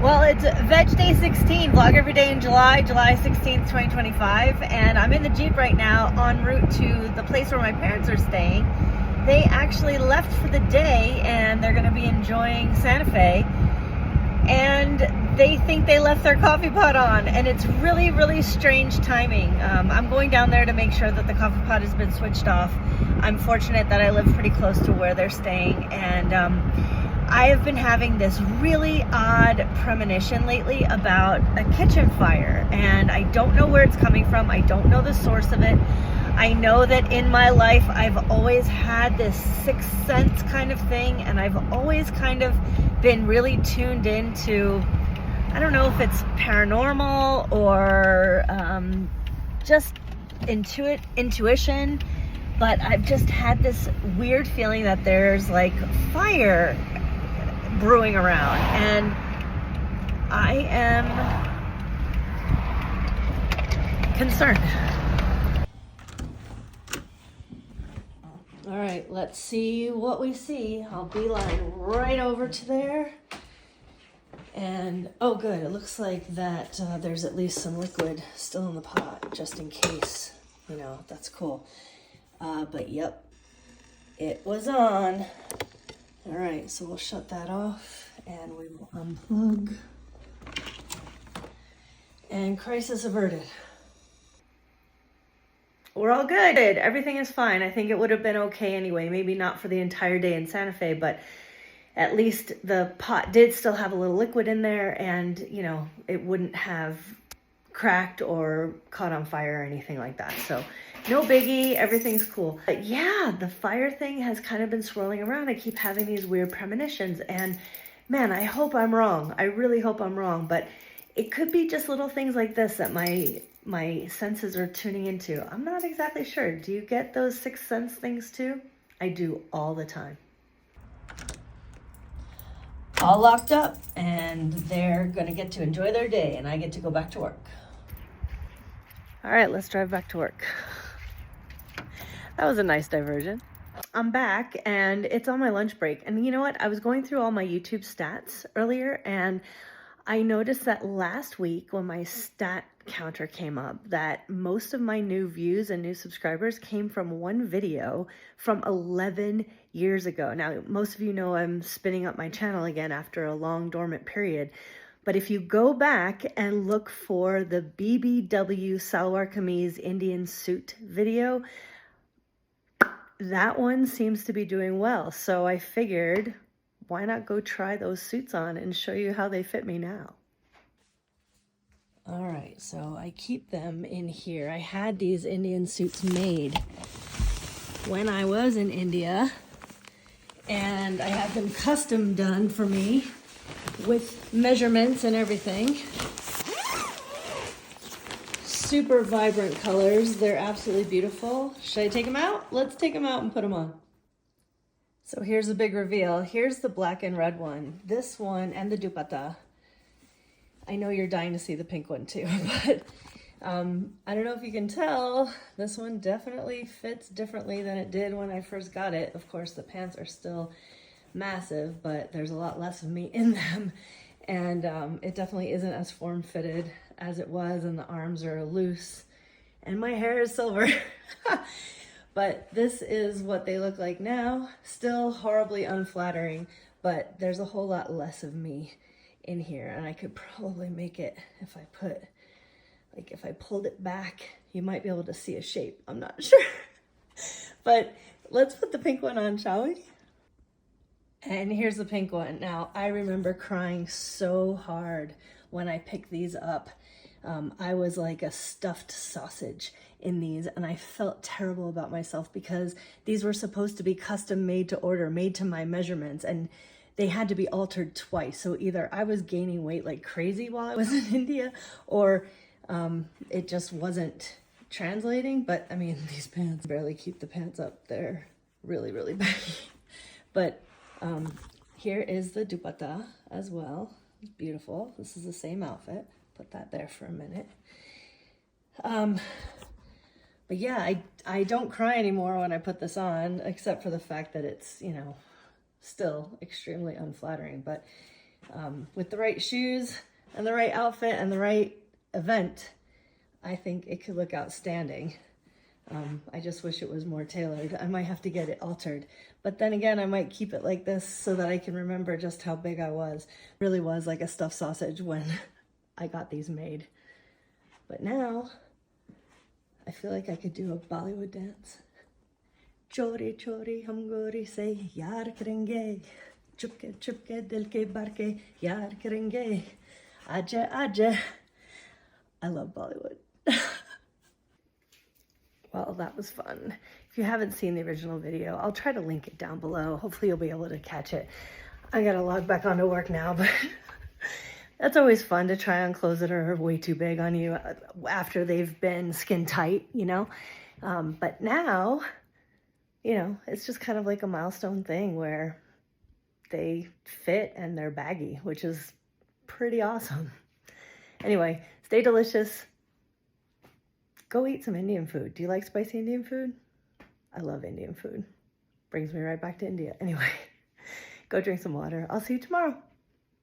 Well, it's Veg Day 16, vlog every day in July 16th, 2025, and I'm in the Jeep right now en route to the place where my parents are staying. They actually left for the day and they're going to be enjoying Santa Fe, and they think they left their coffee pot on, and it's really, really strange timing. I'm going down there to make sure that the coffee pot has been switched off. I'm fortunate that I live pretty close to where they're staying, and I have been having this really odd premonition lately about a kitchen fire, and I don't know where it's coming from. I don't know the source of it. I know that in my life I've always had this sixth sense kind of thing, and I've always kind of been really tuned into, I don't know if it's paranormal or just intuition, but I've just had this weird feeling that there's like fire brewing around, and I am concerned. All right, let's see what we see. I'll beeline right over to there. And oh good, it looks like that there's at least some liquid still in the pot, just in case, you know, that's cool. But yep, it was on. All right, so we'll shut that off and we will unplug. And crisis averted. We're all good. Everything is fine. I think it would have been okay anyway. Maybe not for the entire day in Santa Fe, but at least the pot did still have a little liquid in there, and you know, it wouldn't have cracked or caught on fire or anything like that. So no biggie, everything's cool. But yeah, the fire thing has kind of been swirling around. I keep having these weird premonitions, and man, I hope I'm wrong. I really hope I'm wrong, but it could be just little things like this that my senses are tuning into. I'm not exactly sure. Do you get those sixth sense things too? I do all the time. All locked up, and they're gonna get to enjoy their day, and I get to go back to work. All right, let's drive back to work. That was a nice diversion. I'm back, and it's on my lunch break. And you know what? I was going through all my YouTube stats earlier, and I noticed that last week when my stat counter came up, that most of my new views and new subscribers came from one video from 11 years ago. Now, most of you know I'm spinning up my channel again after a long dormant period. But if you go back and look for the BBW Salwar Kameez Indian suit video, that one seems to be doing well. So I figured, why not go try those suits on and show you how they fit me now? All right, so I keep them in here. I had these Indian suits made when I was in India, and I had them custom done for me with measurements and everything. Super vibrant colors. They're absolutely beautiful. Should I take them out? Let's take them out and put them on. So here's a big reveal. Here's the black and red one. This one and the dupatta. I know you're dying to see the pink one too, but I don't know if you can tell, this one definitely fits differently than it did when I first got it. Of course, the pants are still massive, but there's a lot less of me in them, and it definitely isn't as form-fitted as it was, and the arms are loose, and my hair is silver. But this is what they look like now. Still horribly unflattering, but there's a whole lot less of me in here, and I could probably make it if I put, like if I pulled it back, you might be able to see a shape. I'm not sure. But let's put the pink one on, shall we? And here's the pink one. Now, I remember crying so hard when I picked these up. I was like a stuffed sausage in these, and I felt terrible about myself because these were supposed to be custom made to order, made to my measurements, and they had to be altered twice. So either I was gaining weight like crazy while I was in India, or it just wasn't translating. But I mean, these pants barely keep the pants up. They're really, really baggy. But here is the dupatta as well. It's beautiful. This is the same outfit. Put that there for a minute. But yeah, I don't cry anymore when I put this on, except for the fact that it's, you know, still extremely unflattering. But With the right shoes and the right outfit and the right event, I think it could look outstanding. I just wish it was more tailored. I might have to get it altered. But then again, I might keep it like this so that I can remember just how big I was. Really was like a stuffed sausage when I got these made. But now, I feel like I could do a Bollywood dance. Chori chori hum gori se yaar karenge. Chupke chupke dil ke bar ke yaar karenge. Aja aja. I love Bollywood. Well, that was fun. If you haven't seen the original video, I'll try to link it down below. Hopefully you'll be able to catch it. I gotta log back onto work now, but that's always fun to try on clothes that are way too big on you after they've been skin tight, you know? But now, you know, it's just kind of like a milestone thing where they fit and they're baggy, which is pretty awesome. Anyway, stay delicious. Go eat some Indian food. Do you like spicy Indian food? I love Indian food. Brings me right back to India. Anyway, go drink some water. I'll see you tomorrow.